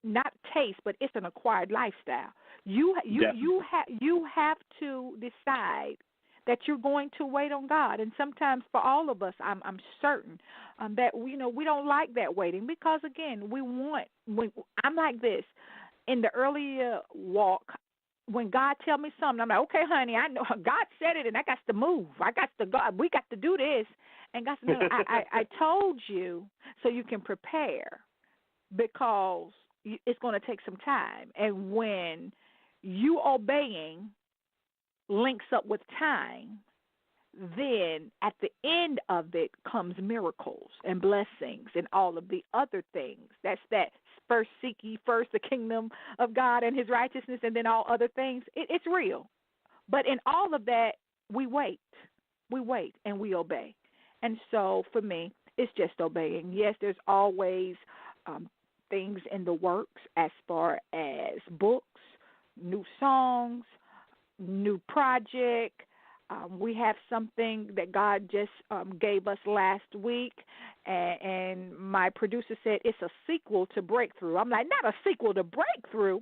not taste, but it's an acquired lifestyle. You have to decide that you're going to wait on God. And sometimes for all of us, I'm certain that we don't like that waiting, because again, I'm like this in the earlier walk. When God tell me something, I'm like, okay, honey, I know God said it, and I got to move. I got to go. We got to do this. And God said, no, I told you so you can prepare, because it's going to take some time. And when you obeying links up with time, then at the end of it comes miracles and blessings and all of the other things. That's that first seek ye first the kingdom of God and his righteousness, and then all other things. It's real. But in all of that, we wait and we obey. And so for me, it's just obeying. Yes, there's always things in the works as far as books, new songs, new project. We have something that God just gave us last week, and my producer said it's a sequel to Breakthrough. I'm like, not a sequel to Breakthrough.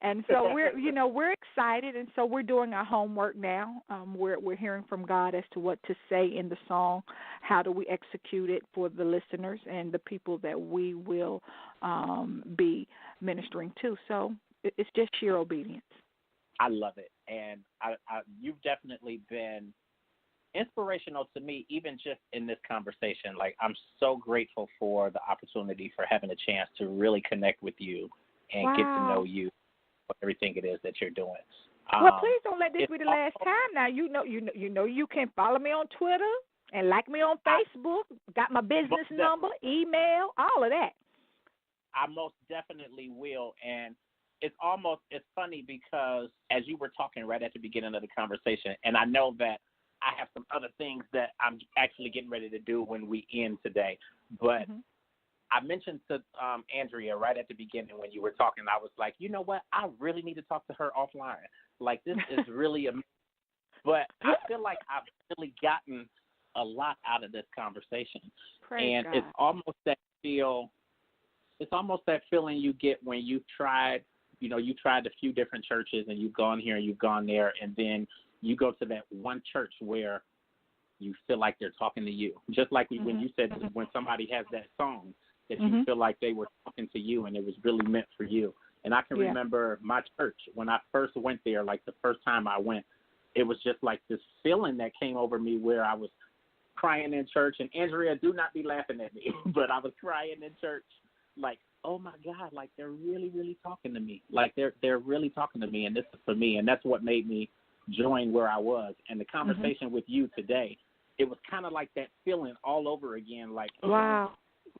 And so we're excited, and so we're doing our homework now. We're hearing from God as to what to say in the song, how do we execute it for the listeners and the people that we will be ministering to. So it's just sheer obedience. I love it, and you've definitely been inspirational to me, even just in this conversation. Like, I'm so grateful for the opportunity for having a chance to really connect with you and get to know you, for everything it is that you're doing. Well, please don't let this be the last time. Now, you know, you can follow me on Twitter and like me on Facebook. Got my business number, email, all of that. I most definitely will, and it's funny because as you were talking right at the beginning of the conversation, and I know that I have some other things that I'm actually getting ready to do when we end today, but I mentioned to Andrea right at the beginning when you were talking, I was like, you know what, I really need to talk to her offline. Like, this is really amazing. But I feel like I've really gotten a lot out of this conversation. Praise God. It's almost that feeling you get when you've tried, you tried a few different churches and you've gone here and you've gone there, and then you go to that one church where you feel like they're talking to you. Just like when you said when somebody has that song that you feel like they were talking to you and it was really meant for you. And I can remember my church when I first went there, like the first time I went, it was just like this feeling that came over me where I was crying in church. And Andrea, do not be laughing at me, but I was crying in church like, oh my God, like they're really, really talking to me. Like they're really talking to me, and this is for me. And that's what made me join where I was. And the conversation with you today, it was kind of like that feeling all over again. Like, wow,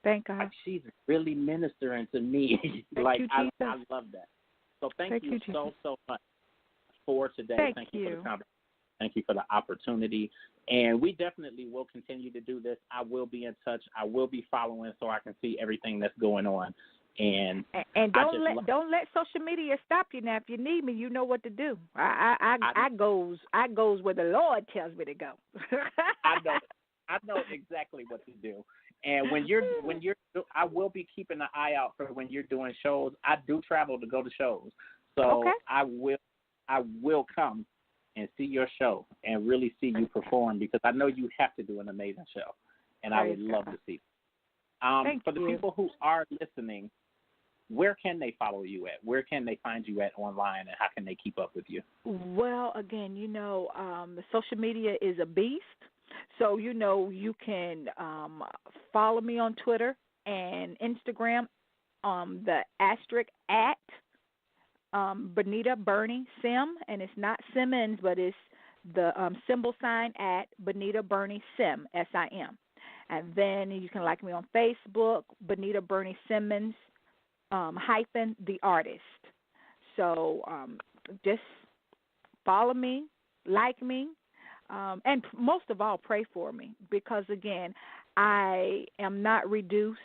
thank God. Like she's really ministering to me. Thank you, I love that. So thank you so much for today. Thank you you for the conversation. Thank you for the opportunity. And we definitely will continue to do this. I will be in touch. I will be following so I can see everything that's going on. And don't let social media stop you now. If you need me, you know what to do. I goes where the Lord tells me to go. I know exactly what to do. And when you're I will be keeping an eye out for when you're doing shows. I do travel to go to shows. So I will come and see your show and really see you perform, because I know you have to do an amazing show, and I would love to see it. For the people who are listening, where can they follow you at? Where can they find you at online, and how can they keep up with you? Well, again, the social media is a beast. So, you can follow me on Twitter and Instagram, the asterisk at Bonita Bernie Sim, and it's not Simmons, but it's the symbol sign at Bonita Bernie Sim, S-I-M. And then you can like me on Facebook, Bonita Bernie Simmons, hyphen the artist. So just follow me, like me, and most of all, pray for me, because, again, I am not reduced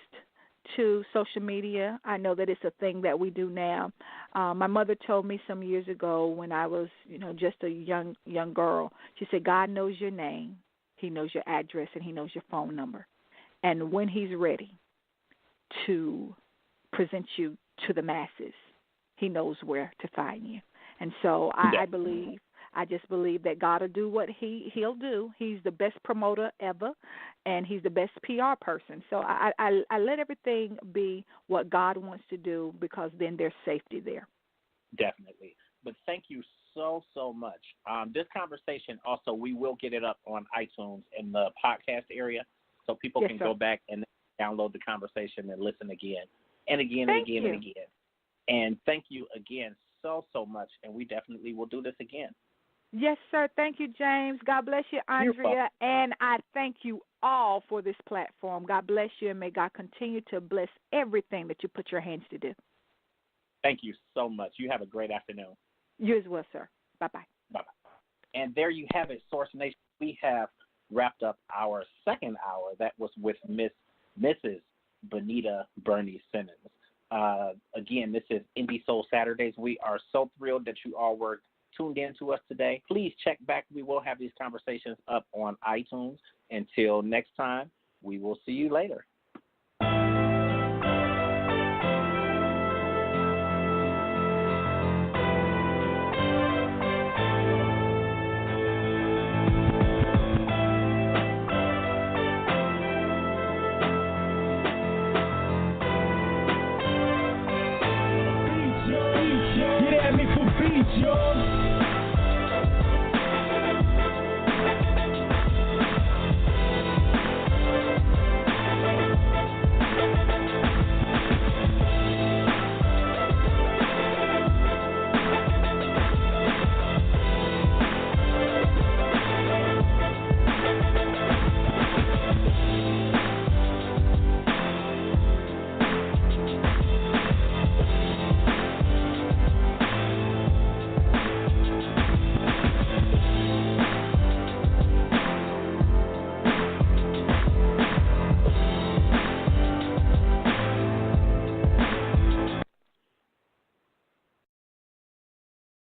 to social media. I know that it's a thing that we do now. My mother told me some years ago when I was, just a young girl, she said, God knows your name, He knows your address, and He knows your phone number. And when He's ready to present you to the masses, He knows where to find you. And so I just believe that God will do what He'll do. He's the best promoter ever, and He's the best PR person. So I let everything be what God wants to do, because then there's safety there. Definitely. But thank you so much. This conversation also, we will get it up on iTunes in the podcast area, so people can go back and download the conversation and listen again and again and again and again. And thank you again so much, and we definitely will do this again. Yes, sir. Thank you, James. God bless you, Andrea. And I thank you all for this platform. God bless you, and may God continue to bless everything that you put your hands to do. Thank you so much. You have a great afternoon. You as well, sir. Bye-bye. Bye-bye. And there you have it, Source Nation. We have wrapped up our second hour. That was with Mrs. Bonita Bernie Simmons. Again, this is Indie Soul Saturdays. We are so thrilled that you all were tuned in to us today. Please check back. We will have these conversations up on iTunes. Until next time, we will see you later. Get at me for beats, y'all.